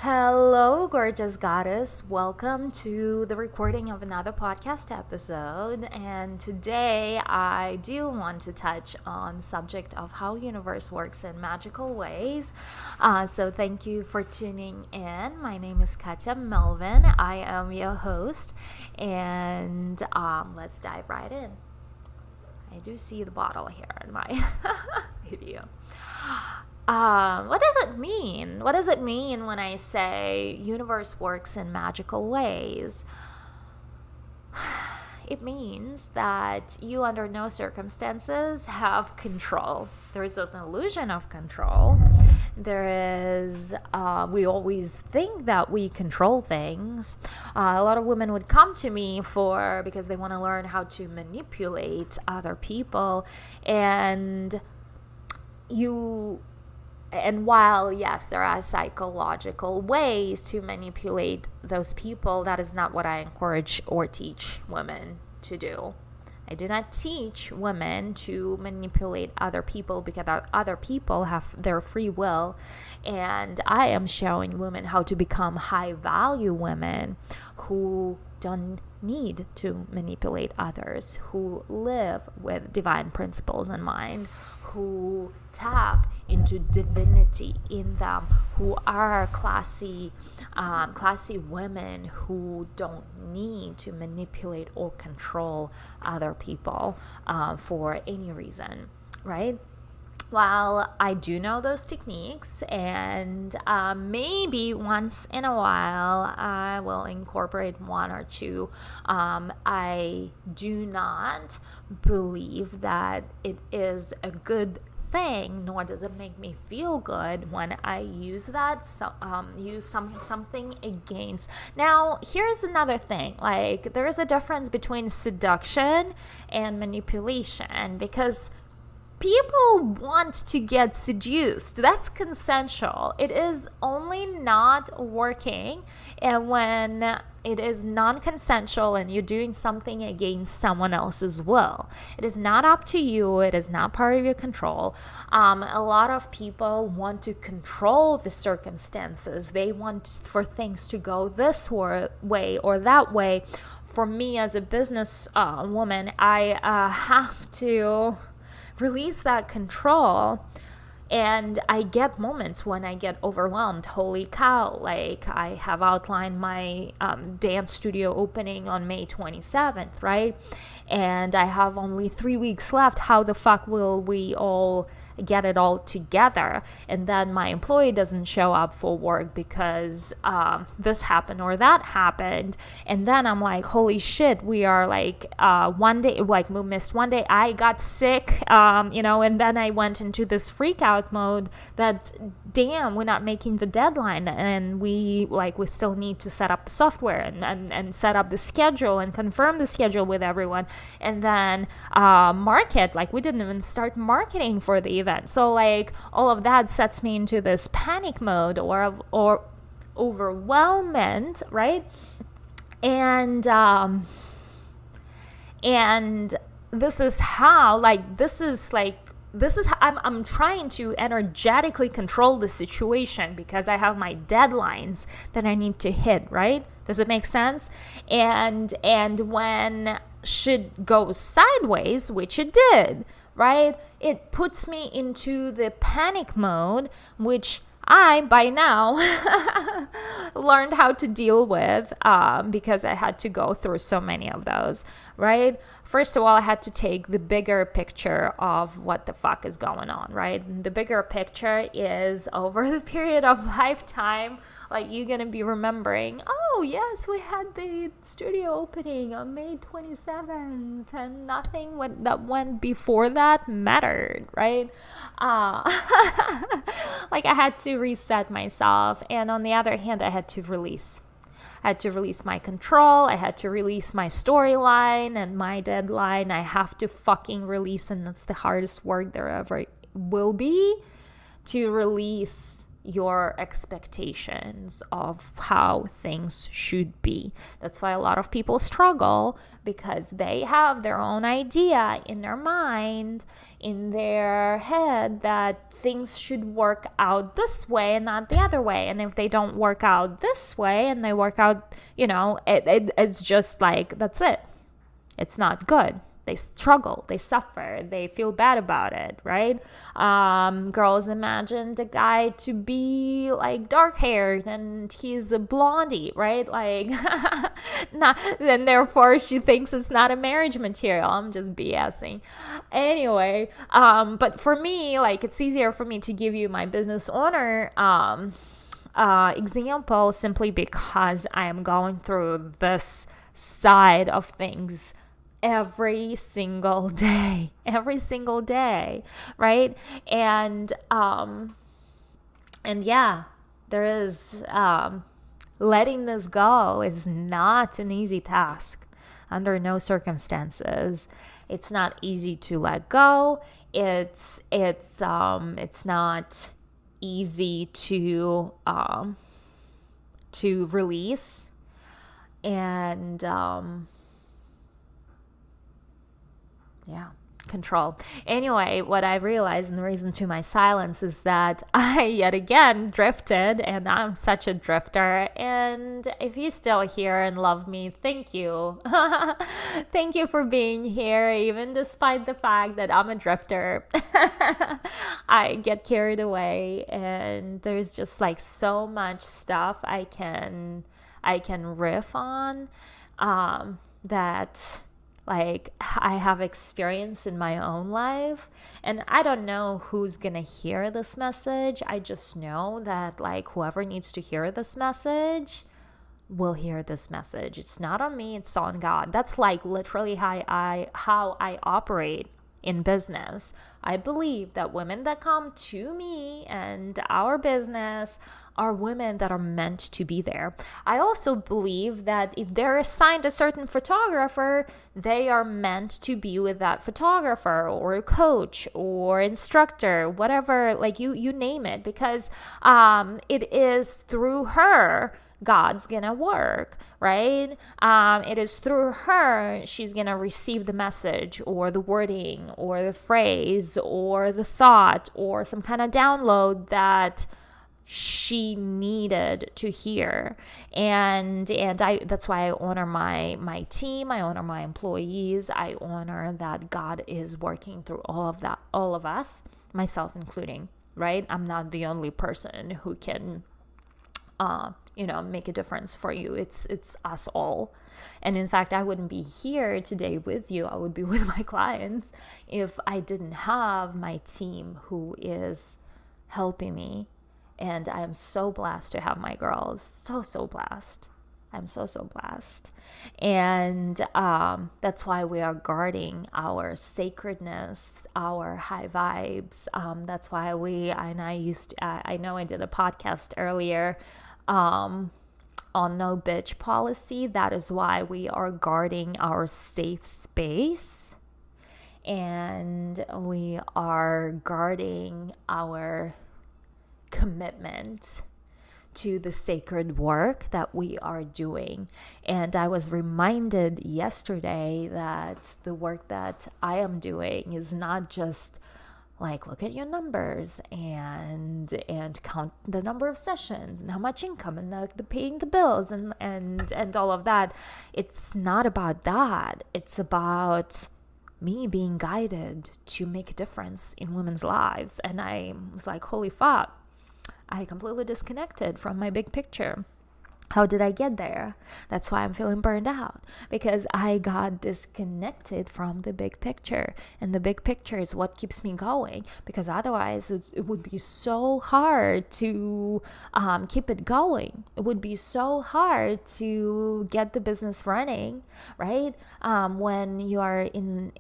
Hello, gorgeous goddess. Welcome to the recording of another podcast episode. And today I do want to touch on the subject of how universe works in magical ways. So thank you for tuning in. My name is Katya Melvin. I am your host. And let's dive right in. I do see the bottle here in my video. What does it mean? What does it mean when I say universe works in magical ways? It means that you under no circumstances have control. There is an illusion of control. There is, we always think that we control things. A lot of women would come to me because they want to learn how to manipulate other people. And while, yes, there are psychological ways to manipulate those people, that is not what I encourage or teach women to do. I do not teach women to manipulate other people because other people have their free will. And I am showing women how to become high-value women who don't need to manipulate others, who live with divine principles in mind, who tap into divinity in them, who are classy women who don't need to manipulate or control other people for any reason, right? Well, I do know those techniques, and maybe once in a while I will incorporate one or two. I do not believe that it is a good thing, nor does it make me feel good when I use that. Use something against. Now, here's another thing. Like, there is a difference between seduction and manipulation, because people want to get seduced. That's consensual. It is only not working and when it is non-consensual and you're doing something against someone else's will. It is not up to you. It is not part of your control. A lot of people want to control the circumstances. They want for things to go this way or that way. For me as a business woman, I have to release that control, and I get moments when I get overwhelmed. Holy cow, like I have outlined my dance studio opening on May 27th, right? And I have only 3 weeks left. How the fuck will we all get it all together? And then my employee doesn't show up for work because this happened or that happened, and then I'm like, holy shit, we are like one day, like we missed one day, I got sick, and then I went into this freak out mode that damn, we're not making the deadline, and we still need to set up the software and set up the schedule and confirm the schedule with everyone, and then market, like we didn't even start marketing for the event. So like all of that sets me into this panic mode or overwhelmment, right? And this is how I'm trying to energetically control the situation because I have my deadlines that I need to hit, right? Does it make sense? And when shit goes sideways, which it did, right? It puts me into the panic mode, which I, by now, learned how to deal with because I had to go through so many of those, right? First of all, I had to take the bigger picture of what the fuck is going on, right? The bigger picture is over the period of lifetime, like you're going to be remembering, oh, yes, we had the studio opening on May 27th and nothing that went before that mattered, right? Like I had to reset myself. And on the other hand, I had to release. I had to release my control. I had to release my storyline and my deadline. I have to fucking release, and that's the hardest work there ever will be, to release your expectations of how things should be. That's why a lot of people struggle, because they have their own idea in their mind, in their head, that things should work out this way and not the other way. And if they don't work out this way and they work out, it's just like, that's it. It's not good. They struggle, they suffer, they feel bad about it, right? Girls imagined a guy to be like dark haired and he's a blondie, right? Like, and therefore she thinks it's not a marriage material. I'm just BSing. Anyway, but for me, like, it's easier for me to give you my business owner example simply because I am going through this side of things every single day, right? And yeah, there is, letting this go is not an easy task under no circumstances. It's not easy to let go. It's not easy to release. And control. Anyway, what I realized, and the reason to my silence, is that I yet again drifted, and I'm such a drifter. And if you're still here and love me, thank you. Thank you for being here, even despite the fact that I'm a drifter. I get carried away, and there's just like so much stuff I can riff on that like I have experienced in my own life. And I don't know who's gonna hear this message. I just know that like whoever needs to hear this message will hear this message. It's not on me, it's on God. That's like literally how I operate in business. I believe that women that come to me and our business are women that are meant to be there. I also believe that if they're assigned a certain photographer, they are meant to be with that photographer or a coach or instructor, whatever, like you name it, because it is through her God's gonna work, right? It is through her she's gonna receive the message or the wording or the phrase or the thought or some kind of download that she needed to hear. And that's why I honor my team, I honor my employees, I honor that God is working through all of us, myself including, right? I'm not the only person who can make a difference for you. It's us all. And in fact, I wouldn't be here today with you. I would be with my clients if I didn't have my team who is helping me. And I am so blessed to have my girls. So blessed. I'm so blessed. And that's why we are guarding our sacredness, our high vibes. That's why I know I did a podcast earlier on no bitch policy. That is why we are guarding our safe space. And we are guarding our commitment to the sacred work that we are doing. And I was reminded yesterday that the work that I am doing is not just like look at your numbers and count the number of sessions and how much income and the paying the bills and all of that. It's not about that. It's about me being guided to make a difference in women's lives. And I was like, holy fuck, I completely disconnected from my big picture. How did I get there? That's why I'm feeling burned out, because I got disconnected from the big picture. And the big picture is what keeps me going, because otherwise it would be so hard to keep it going. It would be so hard to get the business running, right? When you are in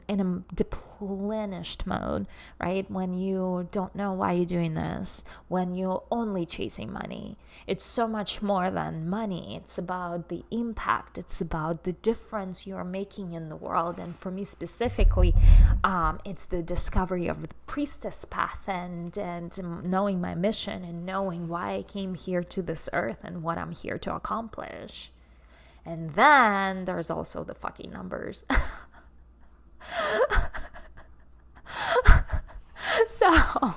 a deplenished mode, right? When you don't know why you're doing this, when you're only chasing money. It's so much more than money. It's about the impact. It's about the difference you're making in the world. And for me specifically, it's the discovery of the priestess path and knowing my mission and knowing why I came here to this earth and what I'm here to accomplish. And then there's also the fucking numbers. So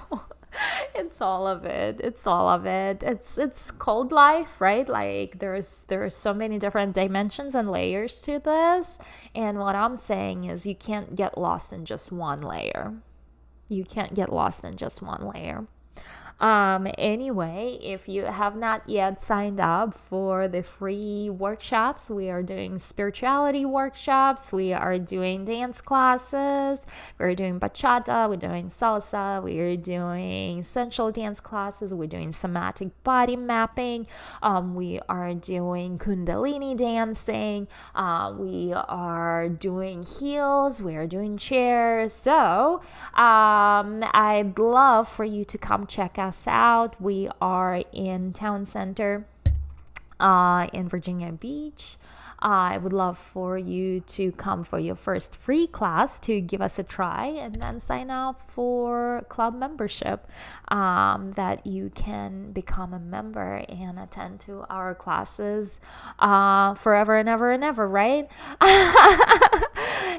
It's all of it. It's all of it. It's called life, right? Like there's so many different dimensions and layers to this. And what I'm saying is you can't get lost in just one layer. You can't get lost in just one layer. Anyway, if you have not yet signed up for the free workshops, we are doing spirituality workshops, we are doing dance classes, we're doing bachata, we're doing salsa, we're doing sensual dance classes, we're doing somatic body mapping, we are doing kundalini dancing, we are doing heels, we are doing chairs. So I'd love for you to come check us out. We are in Town Center in Virginia Beach. I would love for you to come for your first free class to give us a try, and then sign up for club membership, that you can become a member and attend to our classes forever and ever and ever, right?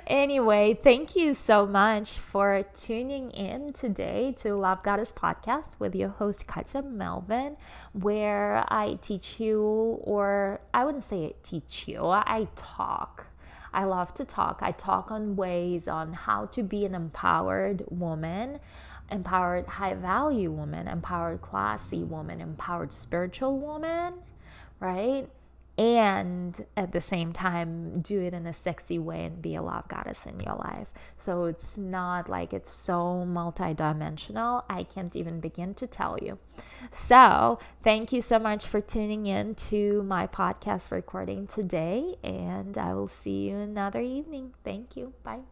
Anyway, thank you so much for tuning in today to Love Goddess Podcast with your host Katya Melvin, where I teach you, or I wouldn't say teach you, I talk. I love to talk. I talk on ways on how to be an empowered woman, empowered high value woman, empowered classy woman, empowered spiritual woman, right? And at the same time, do it in a sexy way and be a love goddess in your life. So it's not like it's so multidimensional. I can't even begin to tell you. So thank you so much for tuning in to my podcast recording today. And I will see you another evening. Thank you. Bye.